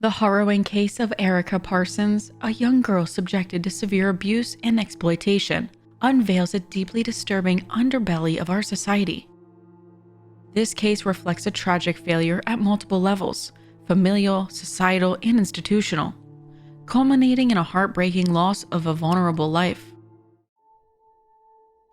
The harrowing case of Erica Parsons, a young girl subjected to severe abuse and exploitation, unveils a deeply disturbing underbelly of our society. This case reflects a tragic failure at multiple levels: familial, societal, and institutional, culminating in a heartbreaking loss of a vulnerable life.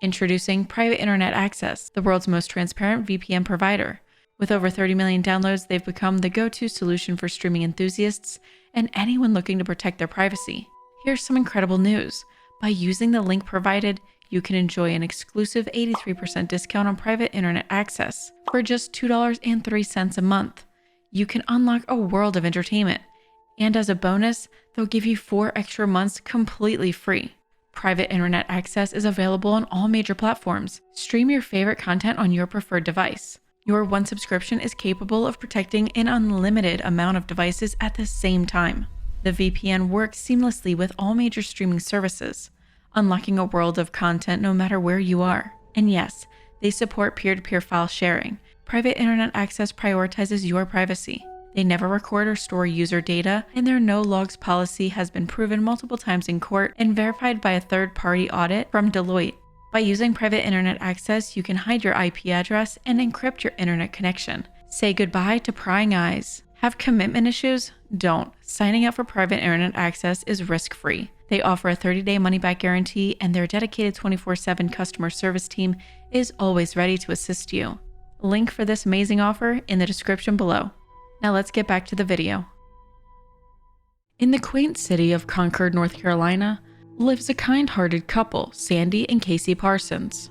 Introducing Private Internet Access, the world's most transparent VPN provider. With over 30 million downloads, they've become the go-to solution for streaming enthusiasts and anyone looking to protect their privacy. Here's some incredible news. By using the link provided, you can enjoy an exclusive 83% discount on Private Internet Access. For just $2.03 a month, you can unlock a world of entertainment. And as a bonus, they'll give you 4 extra months completely free. Private Internet Access is available on all major platforms. Stream your favorite content on your preferred device. Your one subscription is capable of protecting an unlimited amount of devices at the same time. The VPN works seamlessly with all major streaming services, unlocking a world of content no matter where you are. And yes, they support peer-to-peer file sharing. Private Internet Access prioritizes your privacy. They never record or store user data, and their no logs policy has been proven multiple times in court and verified by a third-party audit from Deloitte. By using Private Internet Access, you can hide your IP address and encrypt your internet connection. Say goodbye to prying eyes. Have commitment issues? Don't. Signing up for Private Internet Access is risk-free. They offer a 30-day money-back guarantee, and their dedicated 24/7 customer service team is always ready to assist you. Link for this amazing offer in the description below. Now let's get back to the video. In the quaint city of Concord, North Carolina, lives a kind-hearted couple, Sandy and Casey Parsons.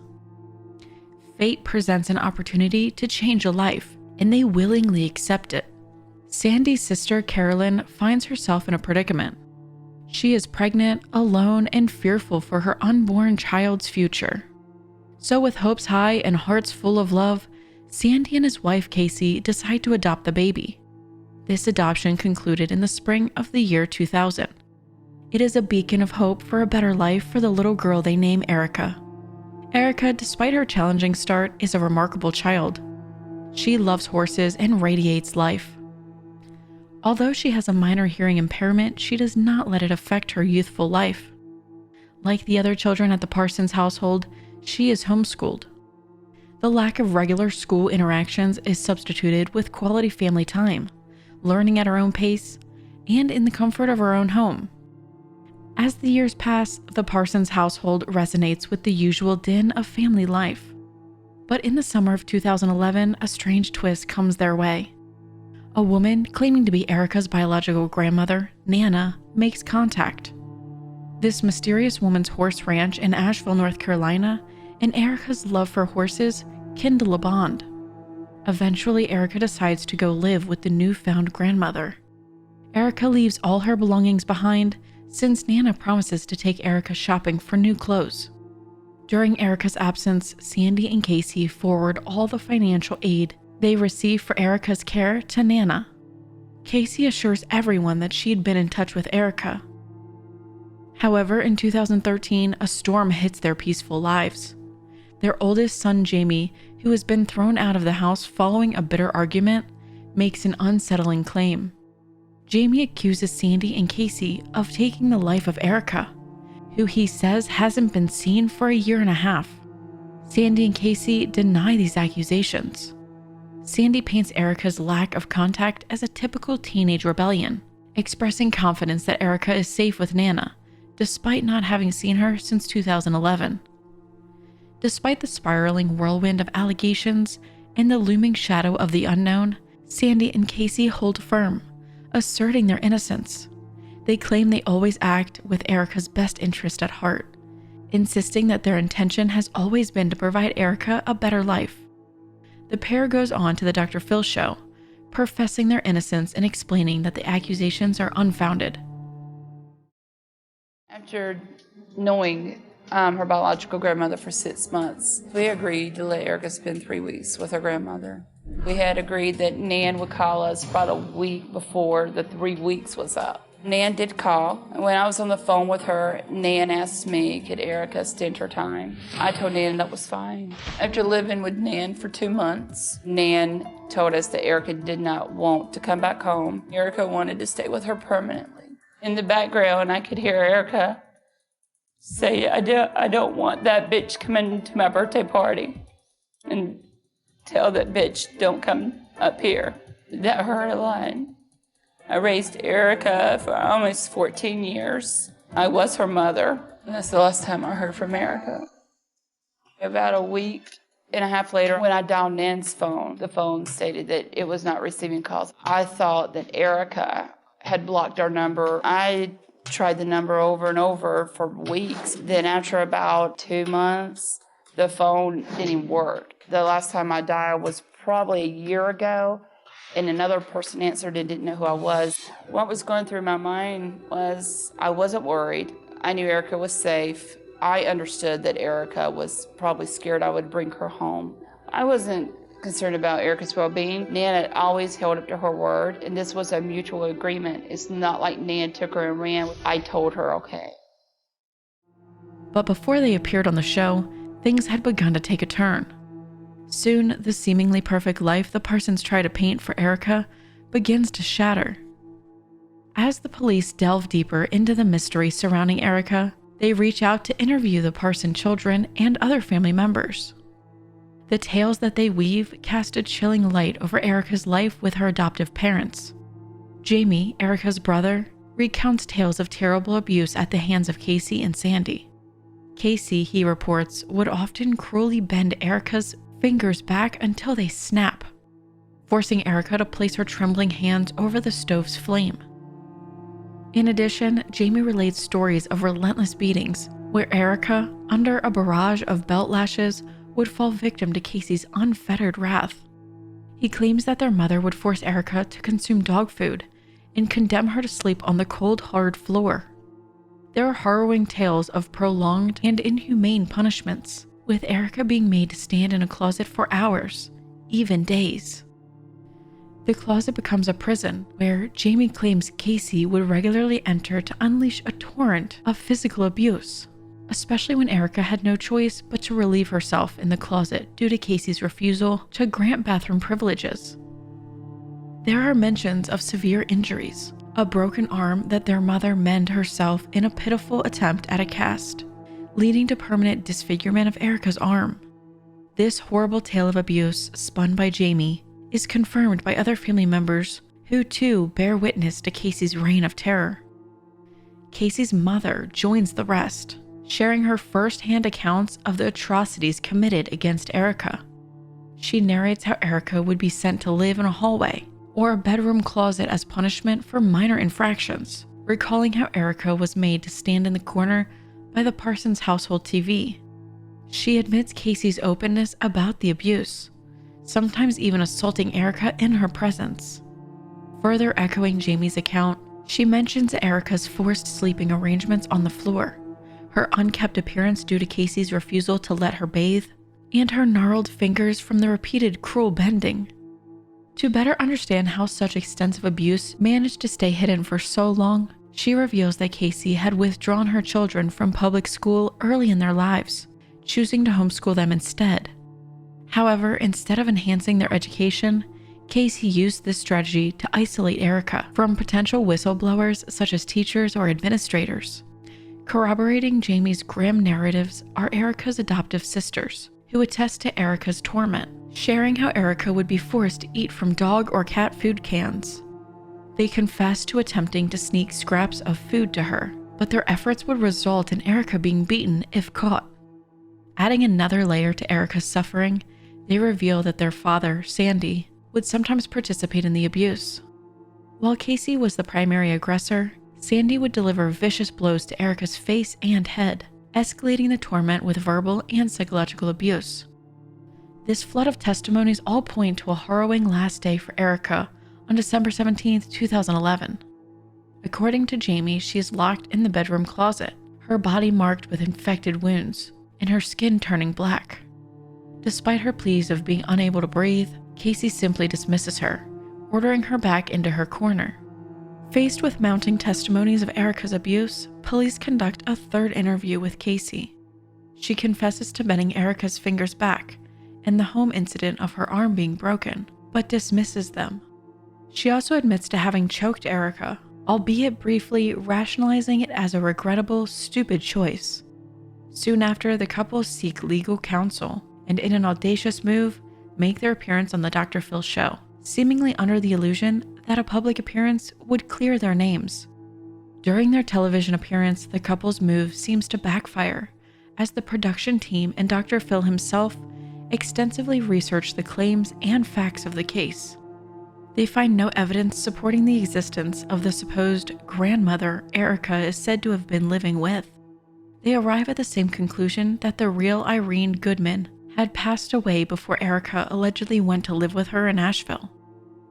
Fate presents an opportunity to change a life, and they willingly accept it. Sandy's sister, Carolyn, finds herself in a predicament. She is pregnant, alone, and fearful for her unborn child's future. So with hopes high and hearts full of love, Sandy and his wife, Casey, decide to adopt the baby. This adoption concluded in the spring of the year 2000. It is a beacon of hope for a better life for the little girl they name Erica. Erica, despite her challenging start, is a remarkable child. She loves horses and radiates life. Although she has a minor hearing impairment, she does not let it affect her youthful life. Like the other children at the Parsons household, she is homeschooled. The lack of regular school interactions is substituted with quality family time, learning at her own pace, and in the comfort of her own home. As the years pass, the Parsons household resonates with the usual din of family life. But in the summer of 2011, a strange twist comes their way. A woman claiming to be Erica's biological grandmother, Nana, makes contact. This mysterious woman's horse ranch in Asheville, North Carolina, and Erica's love for horses kindle a bond. Eventually, Erica decides to go live with the newfound grandmother. Erica leaves all her belongings behind, since Nana promises to take Erica shopping for new clothes. During Erica's absence, Sandy and Casey forward all the financial aid they receive for Erica's care to Nana. Casey assures everyone that she'd been in touch with Erica. However, in 2013, a storm hits their peaceful lives. Their oldest son, Jamie, who has been thrown out of the house following a bitter argument, makes an unsettling claim. Jamie accuses Sandy and Casey of taking the life of Erica, who he says hasn't been seen for a year and a half. Sandy and Casey deny these accusations. Sandy paints Erica's lack of contact as a typical teenage rebellion, expressing confidence that Erica is safe with Nana, despite not having seen her since 2011. Despite the spiraling whirlwind of allegations and the looming shadow of the unknown, Sandy and Casey hold firm, asserting their innocence. They claim they always act with Erica's best interest at heart, insisting that their intention has always been to provide Erica a better life. The pair goes on to the Dr. Phil show, professing their innocence and explaining that the accusations are unfounded. After knowing her biological grandmother for 6 months, we agreed to let Erica spend 3 weeks with her grandmother. We had agreed that Nan would call us about a week before the 3 weeks was up. Nan did call, and when I was on the phone with her, Nan asked me, could Erica extend her time? I told Nan that was fine. After living with Nan for 2 months, Nan told us that Erica did not want to come back home. Erica wanted to stay with her permanently. In the background, I could hear Erica say, I don't want that bitch coming to my birthday party, and tell that bitch don't come up here. That hurt a lot. I raised Erica for almost 14 years. I was her mother, and that's the last time I heard from Erica. About a week and a half later, when I dialed Nan's phone, the phone stated that it was not receiving calls. I thought that Erica had blocked our number. I tried the number over and over for weeks. Then after about 2 months, the phone didn't work. The last time I dialed was probably a year ago, and another person answered and didn't know who I was. What was going through my mind was I wasn't worried. I knew Erica was safe. I understood that Erica was probably scared I would bring her home. I wasn't concerned about Erica's well-being. Nan had always held up to her word, and this was a mutual agreement. It's not like Nan took her and ran. I told her, okay. But before they appeared on the show, things had begun to take a turn. Soon, the seemingly perfect life the Parsons try to paint for Erica begins to shatter. As the police delve deeper into the mystery surrounding Erica, they reach out to interview the Parson children and other family members. The tales that they weave cast a chilling light over Erica's life with her adoptive parents. Jamie, Erica's brother, recounts tales of terrible abuse at the hands of Casey and Sandy. Casey, he reports, would often cruelly bend Erica's fingers back until they snap, forcing Erica to place her trembling hands over the stove's flame. In addition, Jamie relates stories of relentless beatings where Erica, under a barrage of belt lashes, would fall victim to Casey's unfettered wrath. He claims that their mother would force Erica to consume dog food and condemn her to sleep on the cold, hard floor. There are harrowing tales of prolonged and inhumane punishments, with Erica being made to stand in a closet for hours, even days. The closet becomes a prison where Jamie claims Casey would regularly enter to unleash a torrent of physical abuse, especially when Erica had no choice but to relieve herself in the closet due to Casey's refusal to grant bathroom privileges. There are mentions of severe injuries, a broken arm that their mother mend herself in a pitiful attempt at a cast, leading to permanent disfigurement of Erica's arm. This horrible tale of abuse, spun by Jamie, is confirmed by other family members who too bear witness to Casey's reign of terror. Casey's mother joins the rest, sharing her first-hand accounts of the atrocities committed against Erica. She narrates how Erica would be sent to live in a hallway or a bedroom closet as punishment for minor infractions, recalling how Erica was made to stand in the corner by the Parsons household TV. She admits Casey's openness about the abuse, sometimes even assaulting Erica in her presence. Further echoing Jamie's account, she mentions Erica's forced sleeping arrangements on the floor, her unkept appearance due to Casey's refusal to let her bathe, and her gnarled fingers from the repeated cruel bending. To better understand how such extensive abuse managed to stay hidden for so long, she reveals that Casey had withdrawn her children from public school early in their lives, choosing to homeschool them instead. However, instead of enhancing their education, Casey used this strategy to isolate Erica from potential whistleblowers such as teachers or administrators. Corroborating Jamie's grim narratives are Erica's adoptive sisters, who attest to Erica's torment, sharing how Erica would be forced to eat from dog or cat food cans. They confess to attempting to sneak scraps of food to her, but their efforts would result in Erica being beaten if caught. Adding another layer to Erica's suffering, they reveal that their father, Sandy, would sometimes participate in the abuse. While Casey was the primary aggressor, Sandy would deliver vicious blows to Erica's face and head, escalating the torment with verbal and psychological abuse. This flood of testimonies all point to a harrowing last day for Erica on December 17, 2011. According to Jamie, she is locked in the bedroom closet, her body marked with infected wounds, and her skin turning black. Despite her pleas of being unable to breathe, Casey simply dismisses her, ordering her back into her corner. Faced with mounting testimonies of Erica's abuse, police conduct a third interview with Casey. She confesses to bending Erica's fingers back and the home incident of her arm being broken, but dismisses them. She also admits to having choked Erica, albeit briefly, rationalizing it as a regrettable, stupid choice. Soon after, the couple seek legal counsel and, in an audacious move, make their appearance on the Dr. Phil show, seemingly under the illusion that a public appearance would clear their names. During their television appearance, the couple's move seems to backfire, as the production team and Dr. Phil himself extensively research the claims and facts of the case. They find no evidence supporting the existence of the supposed grandmother Erica is said to have been living with. They arrive at the same conclusion that the real Irene Goodman had passed away before Erica allegedly went to live with her in Asheville.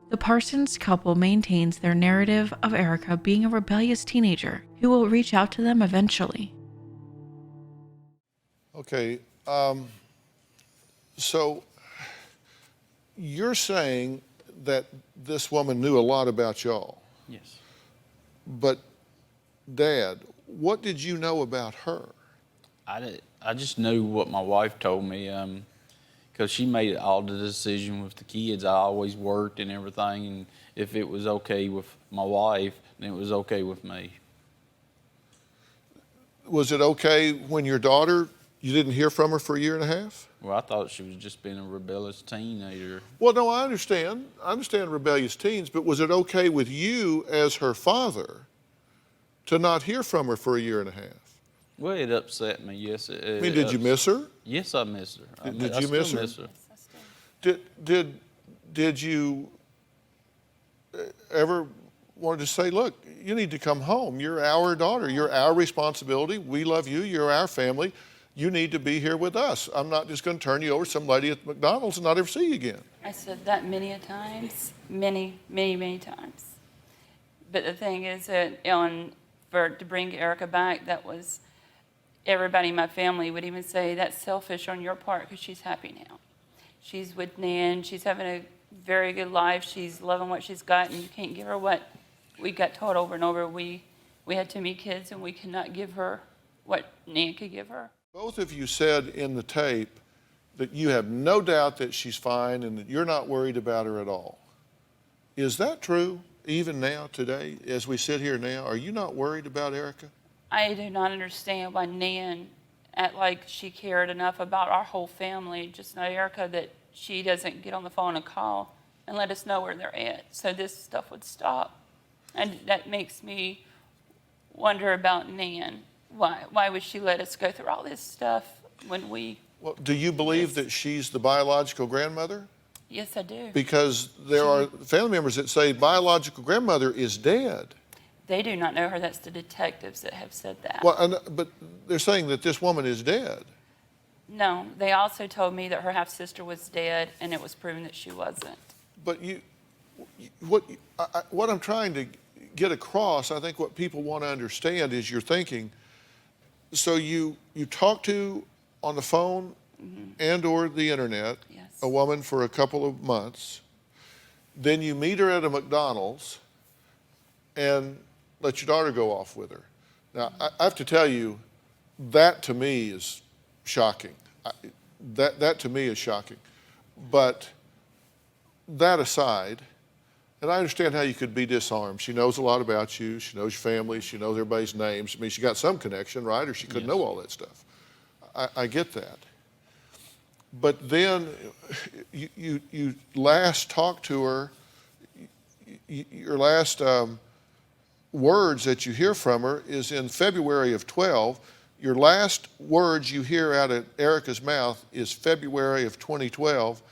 The Parsons couple maintains their narrative of Erica being a rebellious teenager who will reach out to them eventually. Okay, so you're saying that this woman knew a lot about y'all. Yes. But Dad, what did you know about her? I just knew what my wife told me, because she made all the decision with the kids. I always worked and everything, and if it was okay with my wife, then it was okay with me. Was it okay when your daughter, you didn't hear from her for a year and a half? Well, I thought she was just being a rebellious teenager. Well, no, I understand. I understand rebellious teens, but was it okay with you as her father to not hear from her for a year and a half? Well, it upset me, yes. I mean, did you miss her? Yes, I miss her. Did you I miss still her? Miss her. Did you ever want to say, look, you need to come home. You're our daughter. You're our responsibility. We love you. You're our family. You need to be here with us. I'm not just going to turn you over to some lady at McDonald's and not ever see you again. I said that many a times, many times. But the thing is that to bring Erica back, that was, everybody in my family would even say that's selfish on your part because she's happy now. She's with Nan. She's having a very good life. She's loving what she's got, and you can't give her what we got told over and over. We had too many kids, and we could not give her what Nan could give her. Both of you said in the tape that you have no doubt that she's fine and that you're not worried about her at all. Is that true even now, today, as we sit here now? Are you not worried about Erica? I do not understand why Nan act like she cared enough about our whole family, just not Erica, that she doesn't get on the phone and call and let us know where they're at, so this stuff would stop. And that makes me wonder about Nan. Why would she let us go through all this stuff when we... Well, do you believe that she's the biological grandmother? Yes, I do. Because there are family members that say biological grandmother is dead. They do not know her. That's the detectives that have said that. Well, but they're saying that this woman is dead. No, they also told me that her half-sister was dead, and it was proven that she wasn't. But what I'm trying to get across, I think what people want to understand is you're thinking, so you talk to on the phone and or the internet, Yes. a woman for a couple of months, then you meet her at a McDonald's and let your daughter go off with her. Now, I have to tell you, that to me is shocking. That to me is shocking. But that aside, and I understand how you could be disarmed. She knows a lot about you. She knows your family. She knows everybody's names. I mean, she got some connection, right? Or she couldn't know all that stuff. I get that. But then you last talked to her, your last words that you hear from her is in February of 12. Your last words you hear out of Erica's mouth is February of 2012,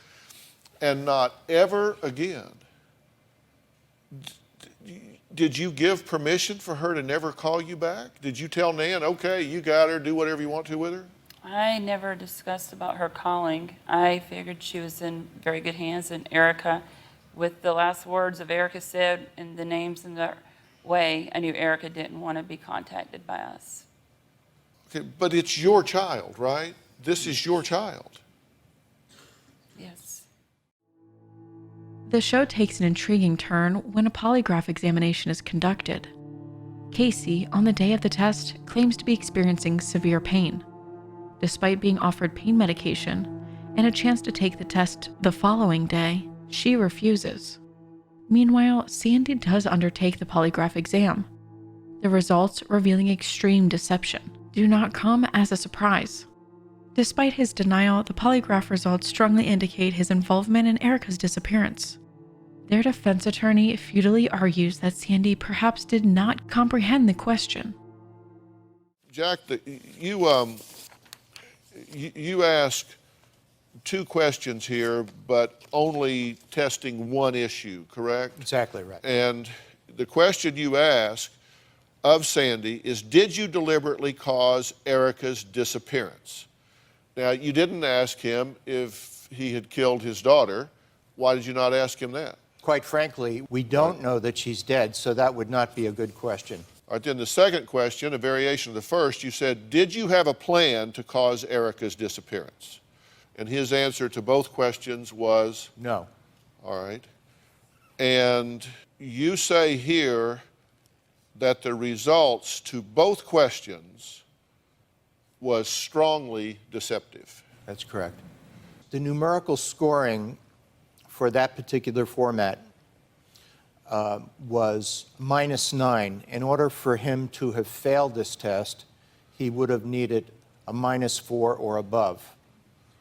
and not ever again. Did you give permission for her to never call you back? Did you tell Nan, okay, you got her, do whatever you want to with her? I never discussed about her calling. I figured she was in very good hands, and Erica, with the last words of Erica said and the names in the way, I knew Erica didn't want to be contacted by us. Okay, but it's your child, right? This is your child. Yes. The show takes an intriguing turn when a polygraph examination is conducted. Casey, on the day of the test, claims to be experiencing severe pain. Despite being offered pain medication and a chance to take the test the following day, she refuses. Meanwhile, Sandy does undertake the polygraph exam. The results, revealing extreme deception, do not come as a surprise. Despite his denial, the polygraph results strongly indicate his involvement in Erica's disappearance. Their defense attorney futilely argues that Sandy perhaps did not comprehend the question. Jack, you asked two questions here, but only testing one issue, correct? Exactly right. And the question you asked of Sandy is, did you deliberately cause Erica's disappearance? Now, you didn't ask him if he had killed his daughter. Why did you not ask him that? Quite frankly, we don't know that she's dead, so that would not be a good question. All right, then the second question, a variation of the first, you said, did you have a plan to cause Erica's disappearance? And his answer to both questions was? No. All right. And you say here that the results to both questions was strongly deceptive. That's correct. The numerical scoring for that particular format was -9. In order for him to have failed this test, he would have needed a -4 or above.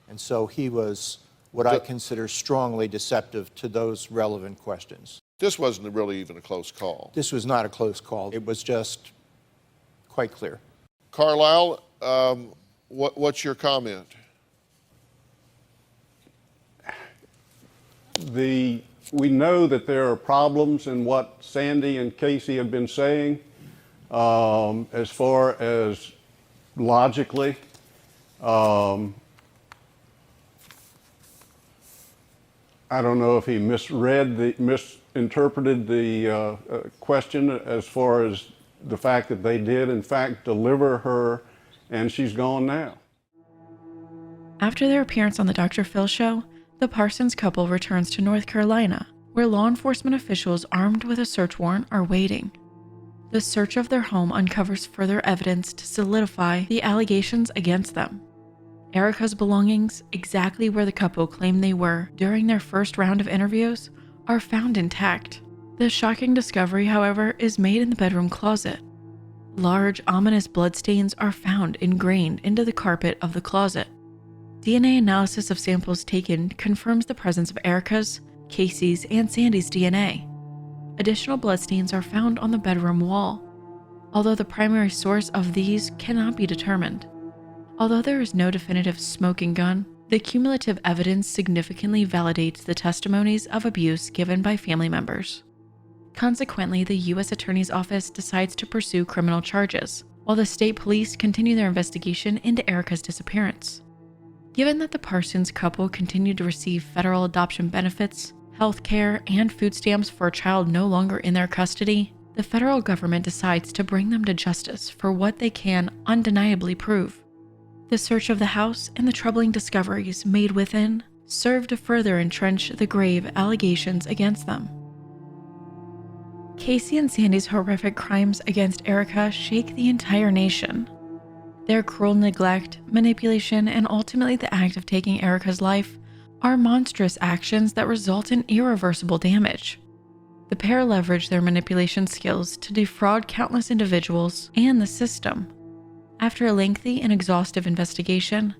And so he was what I consider strongly deceptive to those relevant questions. This wasn't really even a close call. This was not a close call. It was just quite clear. Carlisle, what's your comment? We know that there are problems in what Sandy and Casey have been saying as far as logically. I don't know if he misinterpreted the question as far as the fact that they did, in fact, deliver her, and she's gone now. After their appearance on the Dr. Phil show, the Parsons couple returns to North Carolina, where law enforcement officials armed with a search warrant are waiting. The search of their home uncovers further evidence to solidify the allegations against them. Erica's belongings, exactly where the couple claimed they were during their first round of interviews, are found intact. The shocking discovery, however, is made in the bedroom closet. Large, ominous bloodstains are found ingrained into the carpet of the closet. DNA analysis of samples taken confirms the presence of Erica's, Casey's, and Sandy's DNA. Additional bloodstains are found on the bedroom wall, although the primary source of these cannot be determined. Although there is no definitive smoking gun, the cumulative evidence significantly validates the testimonies of abuse given by family members. Consequently, the U.S. Attorney's Office decides to pursue criminal charges, while the state police continue their investigation into Erica's disappearance. Given that the Parsons couple continued to receive federal adoption benefits, health care, and food stamps for a child no longer in their custody, the federal government decides to bring them to justice for what they can undeniably prove. The search of the house and the troubling discoveries made within serve to further entrench the grave allegations against them. Casey and Sandy's horrific crimes against Erica shake the entire nation. Their cruel neglect, manipulation, and ultimately the act of taking Erica's life are monstrous actions that result in irreversible damage. The pair leverage their manipulation skills to defraud countless individuals and the system. After a lengthy and exhaustive investigation,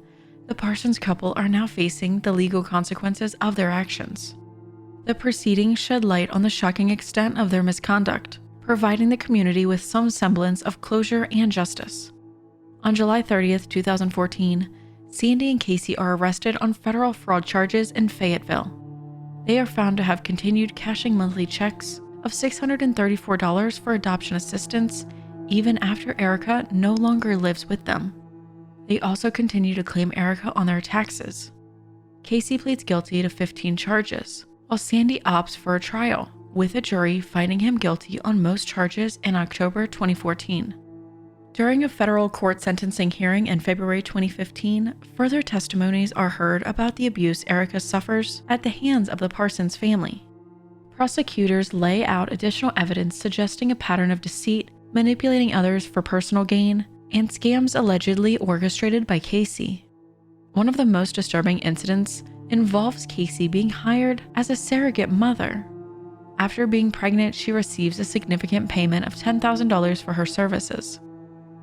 the Parsons couple are now facing the legal consequences of their actions. The proceedings shed light on the shocking extent of their misconduct, providing the community with some semblance of closure and justice. On July 30th, 2014, Sandy and Casey are arrested on federal fraud charges in Fayetteville. They are found to have continued cashing monthly checks of $634 for adoption assistance even after Erica no longer lives with them. They also continue to claim Erica on their taxes. Casey pleads guilty to 15 charges, while Sandy opts for a trial, with a jury finding him guilty on most charges in October 2014. During a federal court sentencing hearing in February 2015, further testimonies are heard about the abuse Erica suffers at the hands of the Parsons family. Prosecutors lay out additional evidence suggesting a pattern of deceit, manipulating others for personal gain, and scams allegedly orchestrated by Casey. One of the most disturbing incidents involves Casey being hired as a surrogate mother. After being pregnant, she receives a significant payment of $10,000 for her services.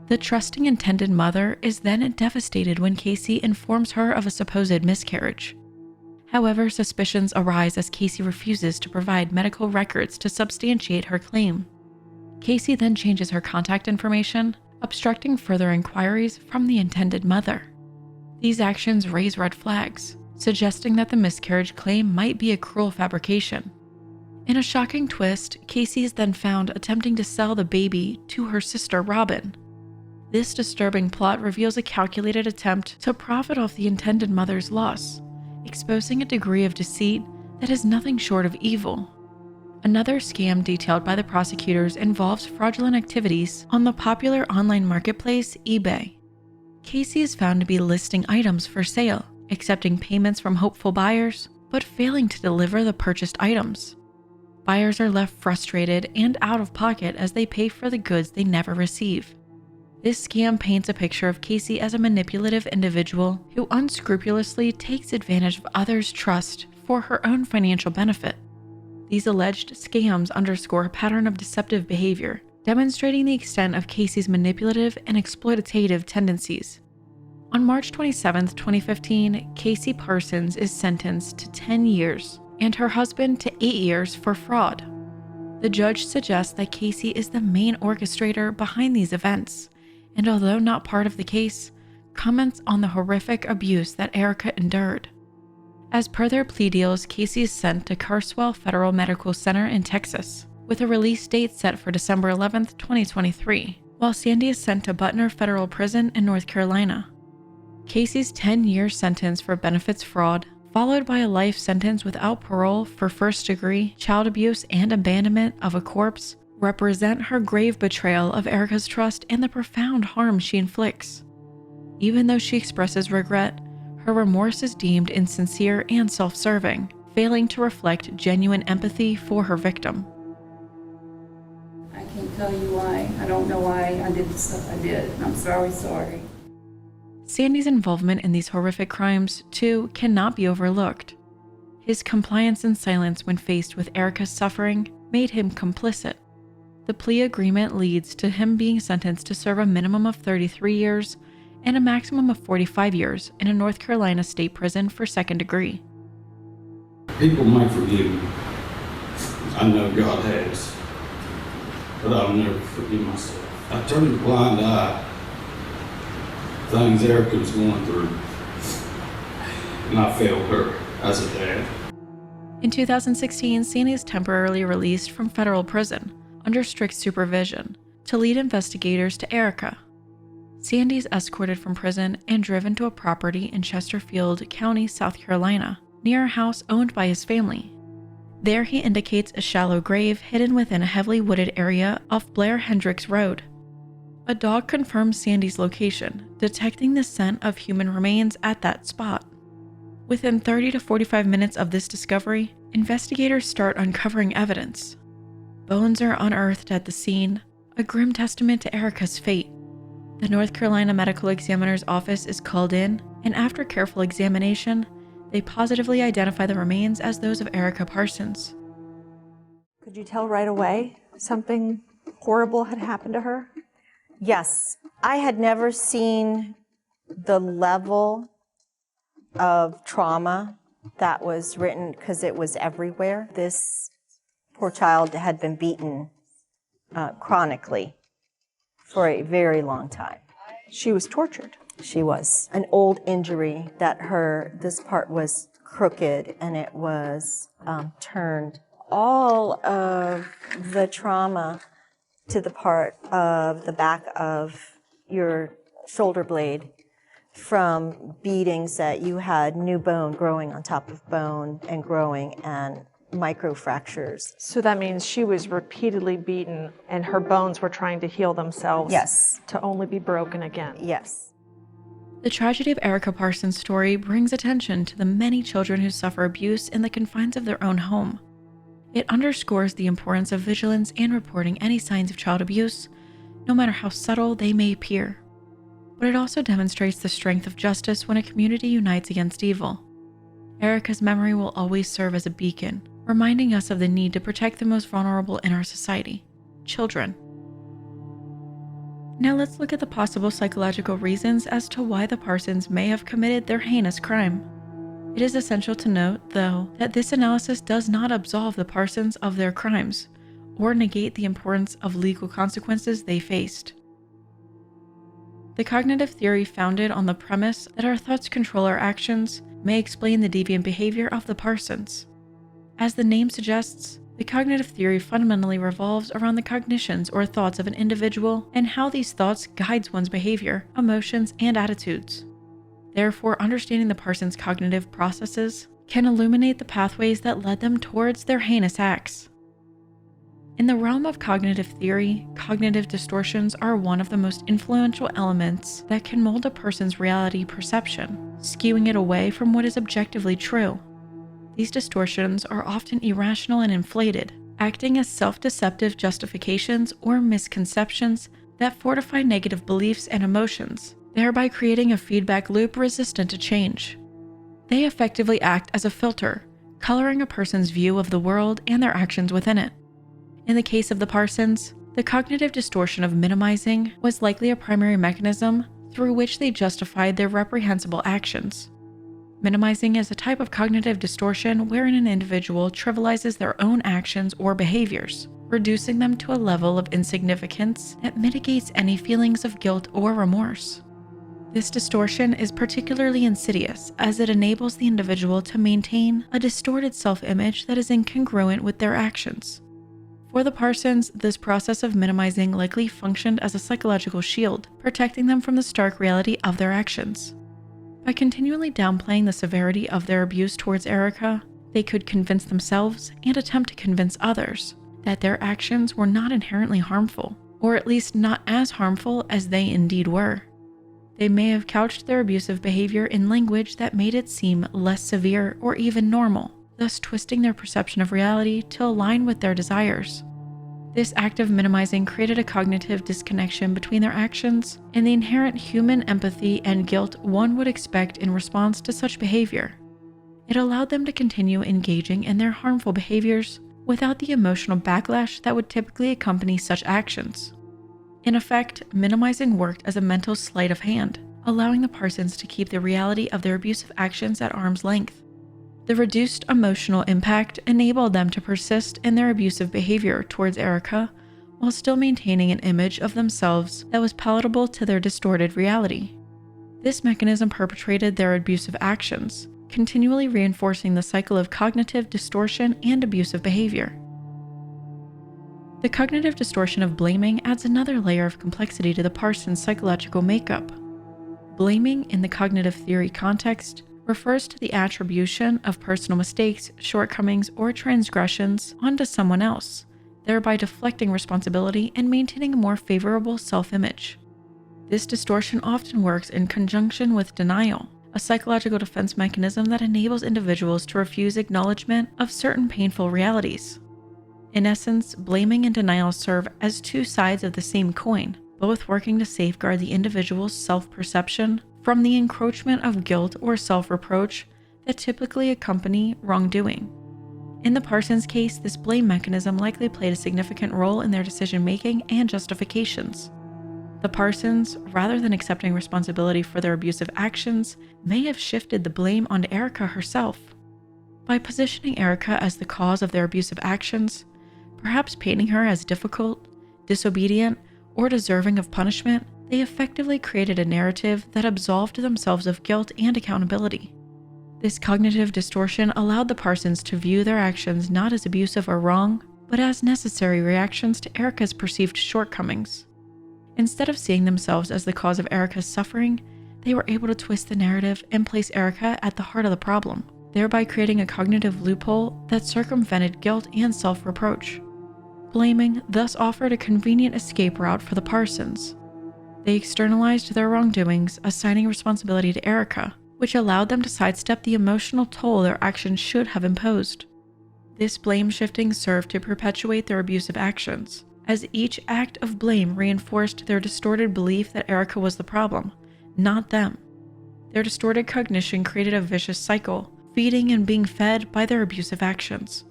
The trusting intended mother is then devastated when Casey informs her of a supposed miscarriage. However, suspicions arise as Casey refuses to provide medical records to substantiate her claim. Casey then changes her contact information, obstructing further inquiries from the intended mother. These actions raise red flags, suggesting that the miscarriage claim might be a cruel fabrication. In a shocking twist, Casey is then found attempting to sell the baby to her sister Robin. This disturbing plot reveals a calculated attempt to profit off the intended mother's loss, exposing a degree of deceit that is nothing short of evil. Another scam detailed by the prosecutors involves fraudulent activities on the popular online marketplace eBay. Casey is found to be listing items for sale, accepting payments from hopeful buyers, but failing to deliver the purchased items. Buyers are left frustrated and out of pocket as they pay for the goods they never receive. This scam paints a picture of Casey as a manipulative individual who unscrupulously takes advantage of others' trust for her own financial benefit. These alleged scams underscore a pattern of deceptive behavior, demonstrating the extent of Casey's manipulative and exploitative tendencies. On March 27, 2015, Casey Parsons is sentenced to 10 years and her husband to 8 years for fraud. The judge suggests that Casey is the main orchestrator behind these events, and although not part of the case, comments on the horrific abuse that Erica endured. As per their plea deals, Casey is sent to Carswell Federal Medical Center in Texas, with a release date set for December 11, 2023, while Sandy is sent to Butner Federal Prison in North Carolina. Casey's 10-year sentence for benefits fraud, followed by a life sentence without parole for first-degree child abuse and abandonment of a corpse, represent her grave betrayal of Erica's trust and the profound harm she inflicts. Even though she expresses regret, her remorse is deemed insincere and self-serving, failing to reflect genuine empathy for her victim. I can't tell you why. I don't know why I did the stuff I did. I'm sorry. Sandy's involvement in these horrific crimes, too, cannot be overlooked. His compliance and silence when faced with Erica's suffering made him complicit. The plea agreement leads to him being sentenced to serve a minimum of 33 years and a maximum of 45 years in a North Carolina state prison for second degree. People may forgive me. I know God has. But I'll never forgive myself. I turned a blind eye. Things Erica was going through. And I failed her as a dad. In 2016, Sandy is temporarily released from federal prison under strict supervision to lead investigators to Erica. Sandy is escorted from prison and driven to a property in Chesterfield County, South Carolina, near a house owned by his family. There he indicates a shallow grave hidden within a heavily wooded area off Blair Hendricks Road. A dog confirms Sandy's location, detecting the scent of human remains at that spot. Within 30 to 45 minutes of this discovery, investigators start uncovering evidence. Bones are unearthed at the scene, a grim testament to Erica's fate. The North Carolina Medical Examiner's Office is called in, and after careful examination, they positively identify the remains as those of Erica Parsons. Could you tell right away something horrible had happened to her? Yes. I had never seen the level of trauma that was written, because it was everywhere. This poor child had been beaten chronically for a very long time. She was tortured. She was. An old injury that this part was crooked and it was turned. All of the trauma to the part of the back of your shoulder blade from beatings that you had new bone growing on top of bone and growing and microfractures. So that means she was repeatedly beaten and her bones were trying to heal themselves. Yes. To only be broken again. Yes. The tragedy of Erica Parsons' story brings attention to the many children who suffer abuse in the confines of their own home. It underscores the importance of vigilance and reporting any signs of child abuse, no matter how subtle they may appear. But it also demonstrates the strength of justice when a community unites against evil. Erica's memory will always serve as a beacon, reminding us of the need to protect the most vulnerable in our society, children. Now let's look at the possible psychological reasons as to why the Parsons may have committed their heinous crime. It is essential to note, though, that this analysis does not absolve the Parsons of their crimes, or negate the importance of legal consequences they faced. The cognitive theory founded on the premise that our thoughts control our actions may explain the deviant behavior of the Parsons. As the name suggests, the cognitive theory fundamentally revolves around the cognitions or thoughts of an individual and how these thoughts guides one's behavior, emotions, and attitudes. Therefore, understanding the Parsons' cognitive processes can illuminate the pathways that led them towards their heinous acts. In the realm of cognitive theory, cognitive distortions are one of the most influential elements that can mold a person's reality perception, skewing it away from what is objectively true. These distortions are often irrational and inflated, acting as self-deceptive justifications or misconceptions that fortify negative beliefs and emotions, thereby creating a feedback loop resistant to change. They effectively act as a filter, coloring a person's view of the world and their actions within it. In the case of the Parsons, the cognitive distortion of minimizing was likely a primary mechanism through which they justified their reprehensible actions. Minimizing is a type of cognitive distortion wherein an individual trivializes their own actions or behaviors, reducing them to a level of insignificance that mitigates any feelings of guilt or remorse. This distortion is particularly insidious as it enables the individual to maintain a distorted self-image that is incongruent with their actions. For the Parsons, this process of minimizing likely functioned as a psychological shield, protecting them from the stark reality of their actions. By continually downplaying the severity of their abuse towards Erica, they could convince themselves and attempt to convince others that their actions were not inherently harmful, or at least not as harmful as they indeed were. They may have couched their abusive behavior in language that made it seem less severe or even normal, thus twisting their perception of reality to align with their desires. This act of minimizing created a cognitive disconnection between their actions and the inherent human empathy and guilt one would expect in response to such behavior. It allowed them to continue engaging in their harmful behaviors without the emotional backlash that would typically accompany such actions. In effect, minimizing worked as a mental sleight of hand, allowing the Parsons to keep the reality of their abusive actions at arm's length. The reduced emotional impact enabled them to persist in their abusive behavior towards Erica while still maintaining an image of themselves that was palatable to their distorted reality. This mechanism perpetrated their abusive actions, continually reinforcing the cycle of cognitive distortion and abusive behavior. The cognitive distortion of blaming adds another layer of complexity to the Parsons' psychological makeup. Blaming in the cognitive theory context refers to the attribution of personal mistakes, shortcomings, or transgressions onto someone else, thereby deflecting responsibility and maintaining a more favorable self-image. This distortion often works in conjunction with denial, a psychological defense mechanism that enables individuals to refuse acknowledgement of certain painful realities. In essence, blaming and denial serve as two sides of the same coin, both working to safeguard the individual's self-perception from the encroachment of guilt or self-reproach that typically accompany wrongdoing. In the Parsons case, this blame mechanism likely played a significant role in their decision-making and justifications. The Parsons, rather than accepting responsibility for their abusive actions, may have shifted the blame onto Erica herself. By positioning Erica as the cause of their abusive actions, perhaps painting her as difficult, disobedient, or deserving of punishment, they effectively created a narrative that absolved themselves of guilt and accountability. This cognitive distortion allowed the Parsons to view their actions not as abusive or wrong, but as necessary reactions to Erica's perceived shortcomings. Instead of seeing themselves as the cause of Erica's suffering, they were able to twist the narrative and place Erica at the heart of the problem, thereby creating a cognitive loophole that circumvented guilt and self-reproach. Blaming thus offered a convenient escape route for the Parsons. They externalized their wrongdoings, assigning responsibility to Erica, which allowed them to sidestep the emotional toll their actions should have imposed. This blame shifting served to perpetuate their abusive actions, as each act of blame reinforced their distorted belief that Erica was the problem, not them. Their distorted cognition created a vicious cycle, feeding and being fed by their abusive actions.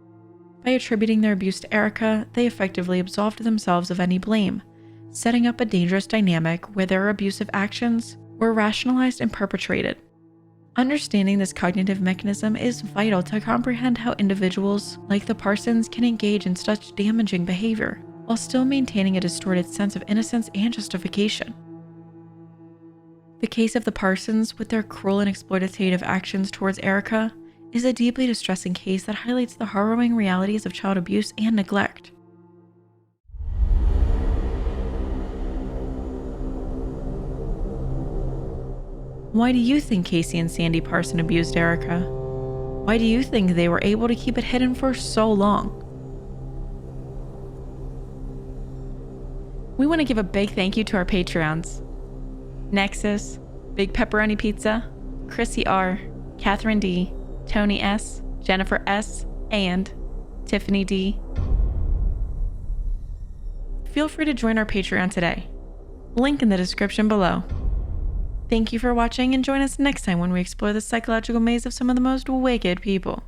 By attributing their abuse to Erica, they effectively absolved themselves of any blame, setting up a dangerous dynamic where their abusive actions were rationalized and perpetrated. Understanding this cognitive mechanism is vital to comprehend how individuals like the Parsons can engage in such damaging behavior while still maintaining a distorted sense of innocence and justification. The case of the Parsons, with their cruel and exploitative actions towards Erica, is a deeply distressing case that highlights the harrowing realities of child abuse and neglect. Why do you think Casey and Sandy Parsons abused Erica? Why do you think they were able to keep it hidden for so long? We want to give a big thank you to our Patreons: Nexus, Big Pepperoni Pizza, Chrissy R, Catherine D, Tony S, Jennifer S, and Tiffany D. Feel free to join our Patreon today. Link in the description below. Thank you for watching, and join us next time when we explore the psychological maze of some of the most wicked people.